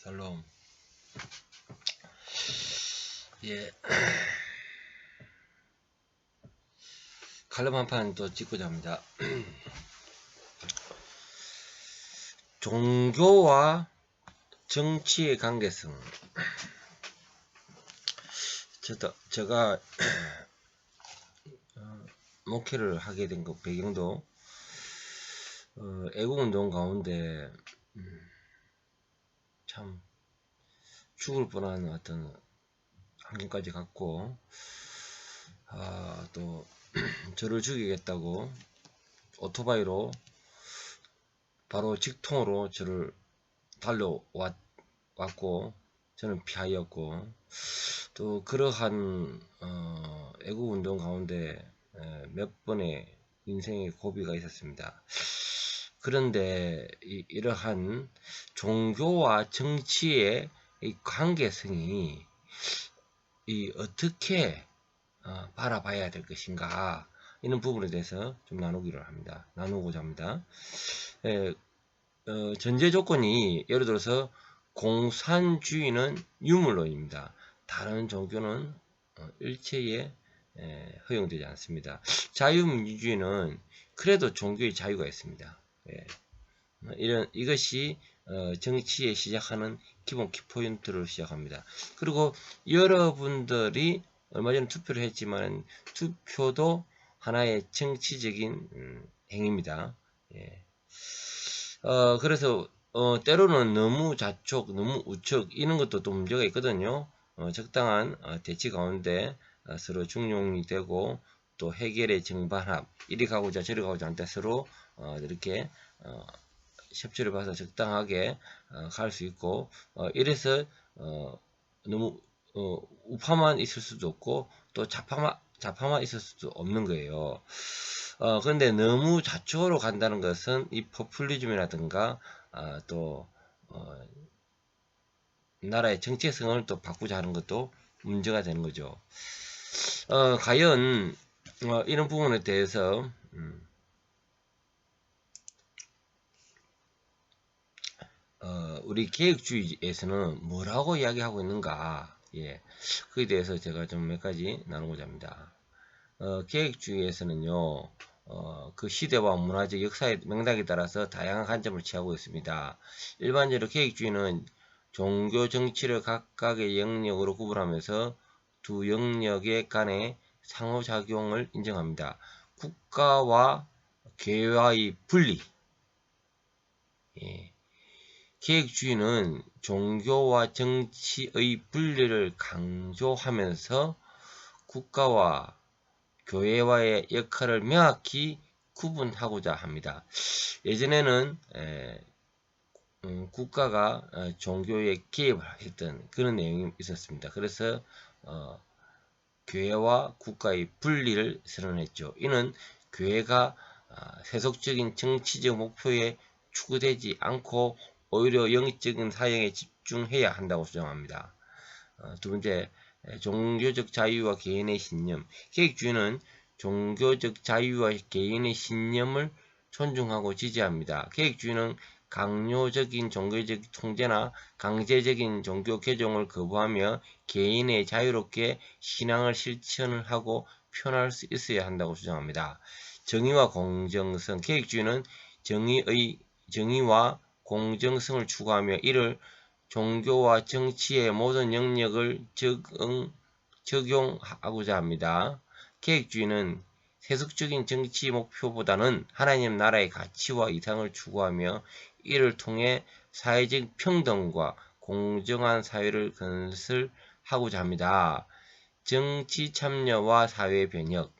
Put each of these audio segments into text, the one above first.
샬롬. 예. 칼럼 한 판 또 찍고자 합니다. 종교와 정치의 관계성. 제가 목회를 하게 된 그 배경도 애국운동 가운데 참 죽을 뻔한 어떤 환경까지 갔고, 또 저를 죽이겠다고 오토바이로 바로 직통으로 저를 달려왔고, 저는 피하였고, 또 그러한 애국운동 가운데 몇 번의 인생의 고비가 있었습니다. 그런데 이러한 종교와 정치의 이 관계성이 어떻게 바라봐야 될 것인가, 이런 부분에 대해서 좀 나누고자 합니다. 전제 조건이 예를 들어서 공산주의는 유물론입니다. 다른 종교는 일체에 허용되지 않습니다. 자유민주주의는 그래도 종교의 자유가 있습니다. 이것이 정치에 시작하는 기본 키포인트를 시작합니다. 그리고 여러분들이 얼마 전에 투표를 했지만 투표도 하나의 정치적인 행위입니다. 그래서 때로는 너무 좌측, 너무 우측, 이런 것도 또 문제가 있거든요. 적당한 대치 가운데 서로 중용이 되고, 또 해결의 정반합, 이리 가고자 저리 가고자 할 때 서로 이렇게 협조를 봐서 적당하게 갈 수 있고, 이래서 너무 우파만 있을 수도 없고, 또 좌파만 있을 수도 없는 거예요. 그런데 너무 좌측으로 간다는 것은 이 포퓰리즘이라든가 또 나라의 정체성을 또 바꾸자 하는 것도 문제가 되는 거죠. 과연 이런 부분에 대해서 우리 계획주의에서는 뭐라고 이야기하고 있는가, 그에 대해서 제가 좀 몇 가지 나누고자 합니다. 계획주의에서는요, 그 시대와 문화적 역사의 맥락에 따라서 다양한 관점을 취하고 있습니다. 일반적으로 계획주의는 종교 정치를 각각의 영역으로 구분하면서 두 영역의 간의 상호작용을 인정합니다. 국가와 교회와의 분리. 계획주의는 종교와 정치의 분리를 강조하면서 국가와 교회와의 역할을 명확히 구분하고자 합니다. 예전에는 국가가 종교에 개입을 했던 그런 내용이 있었습니다. 그래서 교회와 국가의 분리를 선언했죠. 이는 교회가 세속적인 정치적 목표에 추구되지 않고 오히려 영적인 사역에 집중해야 한다고 주장합니다. 두 번째, 종교적 자유와 개인의 신념. 계획주의는 종교적 자유와 개인의 신념을 존중하고 지지합니다. 계획주의는 강요적인 종교적 통제나 강제적인 종교 개종을 거부하며 개인의 자유롭게 신앙을 실천을 하고 표현할 수 있어야 한다고 주장합니다. 정의와 공정성. 계획주의는 정의와 공정성을 추구하며 이를 종교와 정치의 모든 영역을 적용하고자 합니다. 계획주의는 세속적인 정치 목표보다는 하나님 나라의 가치와 이상을 추구하며 이를 통해 사회적 평등과 공정한 사회를 건설하고자 합니다. 정치 참여와 사회 변혁.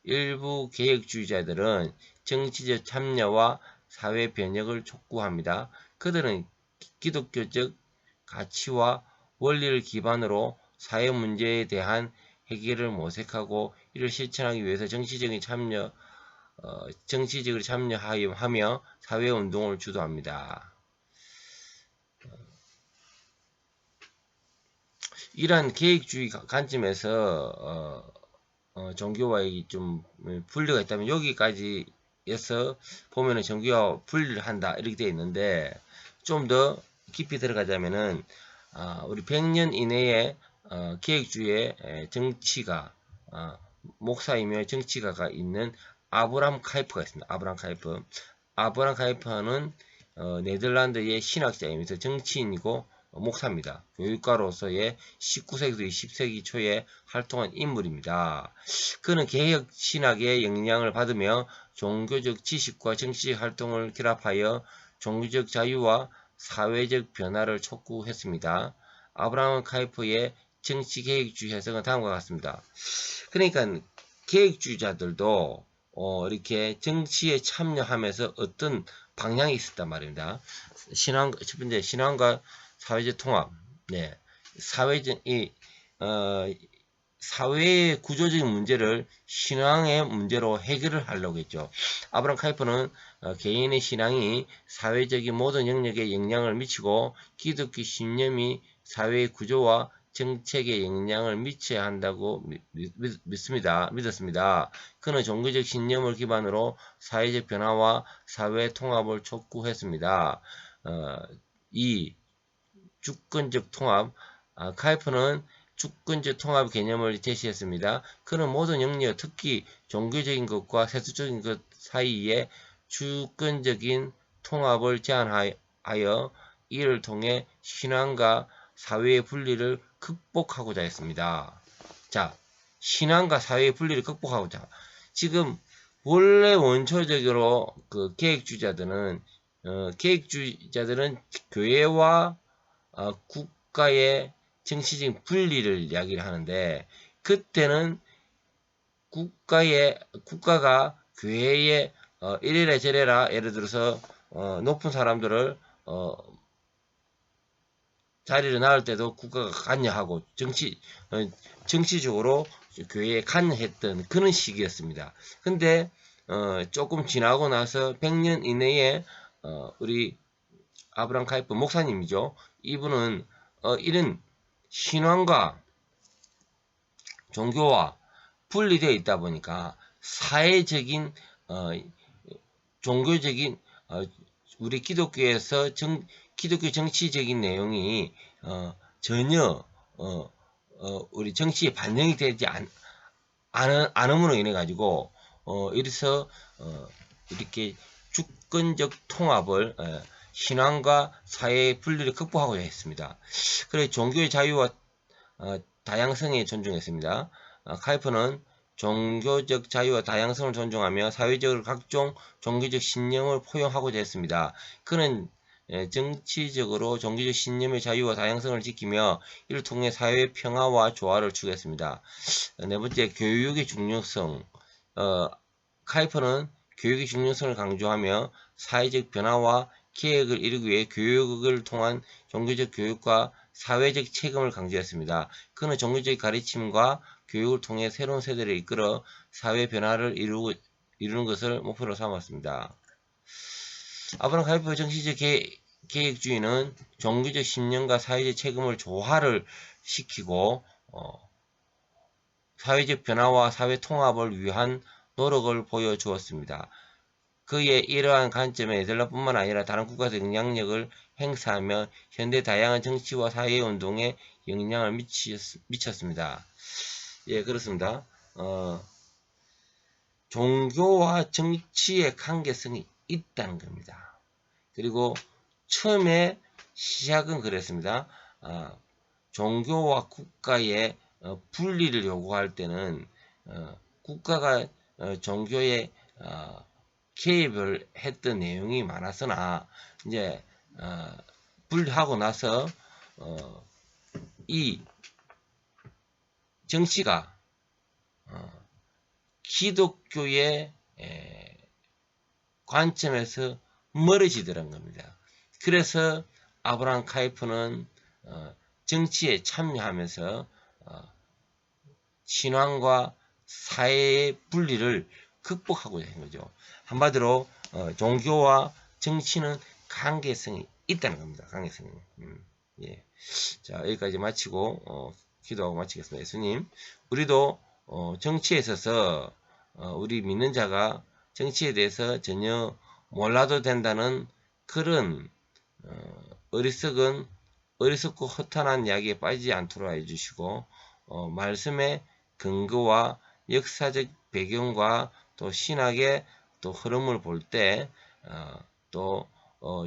일부 계획주의자들은 정치적 참여와 사회 변혁을 촉구합니다. 그들은 기독교적 가치와 원리를 기반으로 사회 문제에 대한 해결을 모색하고 이를 실천하기 위해서 정치적으로 참여하며 사회운동을 주도합니다. 이러한 계획주의 관점에서 종교와의 좀 분리가 있다면, 여기까지에서 보면은 종교와 분리를 한다 이렇게 되어 있는데, 좀 더 깊이 들어가자면은 우리 100년 이내에 계획주의 정치가 목사이며 정치가가 있는 아브람 카이프가 있습니다. 아브람 카이프. 아브람 카이프는 네덜란드의 신학자이면서 정치인이고 목사입니다. 교육가로서의 19세기부터 20세기 초에 활동한 인물입니다. 그는 개혁 신학의 영향을 받으며 종교적 지식과 정치적 활동을 결합하여 종교적 자유와 사회적 변화를 촉구했습니다. 아브라함 카이프의 정치 계획주의 해석은 다음과 같습니다. 그러니까 계획주의자들도 이렇게 정치에 참여하면서 어떤 방향이 있었단 말입니다. 첫 번째 신앙과 사회적 통합. 네, 사회의 구조적인 문제를 신앙의 문제로 해결을 하려고 했죠. 아브람 카이프는 개인의 신앙이 사회적인 모든 영역에 영향을 미치고 기독교 신념이 사회의 구조와 정책에 영향을 미쳐야 한다고 믿었습니다. 그는 종교적 신념을 기반으로 사회적 변화와 사회 통합을 촉구했습니다. 이 주권적 통합, 카이프는 주권적 통합 개념을 제시했습니다. 그는 모든 영역, 특히 종교적인 것과 세속적인 것 사이에 주권적인 통합을 제안하여 이를 통해 신앙과 사회의 분리를 극복하고자 했습니다. 자, 신앙과 사회의 분리를 극복하고자. 지금 원래 원초적으로 그 계획주의자들은 교회와 국가의 정치적인 분리를 이야기를 하는데, 그때는 국가가 교회에 이래라 저래라, 예를 들어서 높은 사람들을 자리를 나올 때도 국가가 관여하고 정치적으로 교회에 관여했던 그런 시기였습니다. 근데 조금 지나고 나서 100년 이내에 우리 아브람 카이프 목사님이죠. 이분은 이런 신앙과 종교와 분리되어 있다 보니까 사회적인 종교적인 우리 기독교에서 기독교 정치적인 내용이 전혀 우리 정치에 반영이 되지 않음으로 인해 가지고 이래서 이렇게 주권적 통합을 신앙과 사회의 분리를 극복하고자 했습니다. 그래 종교의 자유와 다양성에 존중했습니다. 카이프는 종교적 자유와 다양성을 존중하며 사회적으로 각종 종교적 신념을 포용하고자 했습니다. 그는 정치적으로 종교적 신념의 자유와 다양성을 지키며 이를 통해 사회의 평화와 조화를 추구했습니다. 네 번째, 교육의 중요성. 카이프는 교육의 중요성을 강조하며 사회적 변화와 계획을 이루기 위해 교육을 통한 종교적 교육과 사회적 책임을 강조했습니다. 그는 종교적 가르침과 교육을 통해 새로운 세대를 이끌어 사회 변화를 이루는 것을 목표로 삼았습니다. 아브라함 카이프의 정치적 계획주의는 종교적 신념과 사회적 책임을 조화를 시키고 사회적 변화와 사회 통합을 위한 노력을 보여주었습니다. 그의 이러한 관점에 네덜란드뿐만 아니라 다른 국가에서 영향력을 행사하며 현대 다양한 정치와 사회운동에 영향을 미쳤습니다. 예, 그렇습니다. 종교와 정치의 관계성이 있다는 겁니다. 그리고 처음에 시작은 그랬습니다. 종교와 국가의 분리를 요구할 때는 국가가 종교에 개입을 했던 내용이 많았으나 이제 분리하고 나서 이 정치가 기독교의 관점에서 멀어지더란 겁니다. 그래서 아브라함 카이프는 정치에 참여하면서 신앙과 사회의 분리를 극복하고자 한 거죠. 한마디로 종교와 정치는 관계성이 있다는 겁니다. 관계성이. 예. 자, 여기까지 마치고 기도하고 마치겠습니다. 예수님, 우리도 정치에 있어서 우리 믿는 자가 정치에 대해서 전혀 몰라도 된다는 그런 어리석고 허탄한 이야기에 빠지지 않도록 해주시고, 말씀의 근거와 역사적 배경과 또 신학의 또 흐름을 볼 때, 또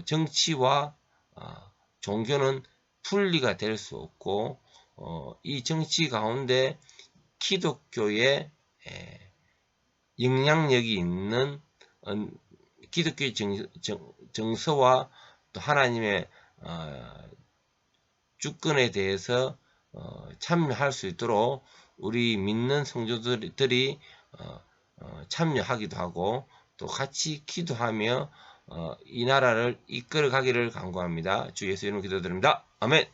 정치와 종교는 분리가 될 수 없고, 이 정치 가운데 기독교의 영향력이 있는 기독교의 정서와 또 하나님의 주권에 대해서 참여할 수 있도록 우리 믿는 성도들이 참여하기도 하고 또 같이 기도하며 이 나라를 이끌어 가기를 간구합니다. 주 예수 이름으로 기도드립니다. 아멘.